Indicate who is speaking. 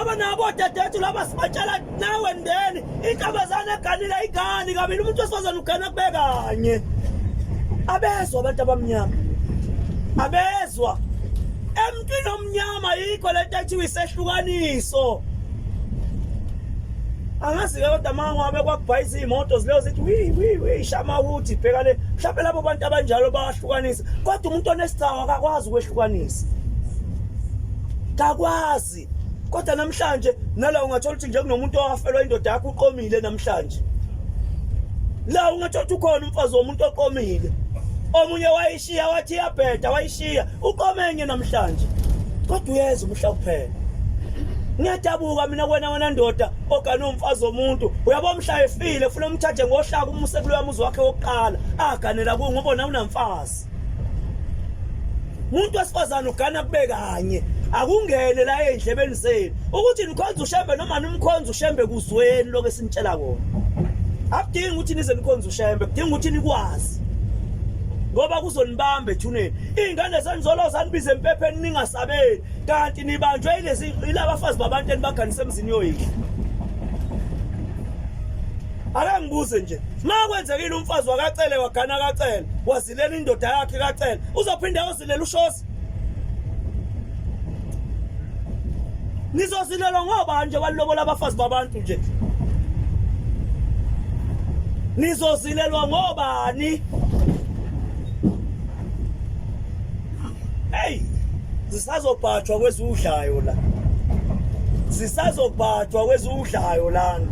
Speaker 1: ngoba nabo dadethu laba sibatshela nawe ndeni intombazane eganile igani kabili umuntu wesifazane ugana kube kanye abezwa abantu abamnyama abezwa emntwini omnyama yikho lento ethiwa isehlukaniso angazi ke kodwa mangabe kwakubhayisa imoto zileyo zithi wi shama ukuthi bheka le mhlawumbe labo bantu abanjalo bayahlukanisa kodwa umuntu onesithawa akakwazi ukwehlukanisa kakwazi kodwa namhlanje nala ungathola ukuthi nje kunomuntu owafelwa indoda yakhe uqomile namhlanje la ungathola ukuthi ukhona umfazi womuntu oqomile omunye wayishiya wathi iyabheda wayishiya uqomenye namhlanje kodwa uyeza umhla kuphela ngiyadabuka mina wena ndoda ogana umfazi womuntu uyabona umhla efile ufuna umthathe ngohlaka umuse kulo yamuzi wakhe wokuqala aganela kuwo ngoba nawe unamfazi umuntu wesifazane ugana kube kanye akungene la endlebeni zenu ukuthi nikhonza ushembe noma nimkhonza ushembe kuzweni lokho esinitshela kona akudingi ukuthi nize nikhonza ushembe kudinga ukuthi nikwazi ngoba kuzonibamba ethuneni ingane zanizolo zanibize empepheni ningasabeli kanti nibanjwe ilezi ilabafazi babantu enibaganisa emzini yoyiki ake ngibuze nje makwenzekile umfazi wakacele wagana kacele wazilela indoda yakhe kacele uzophinda yozilela ushosi nizozilelwa ngoba nje walobola abafazi babantu nje nizozilelwa ngobani hey zisazobhathwa kwezudlayo la zisazobhathwa kwezudlayo lana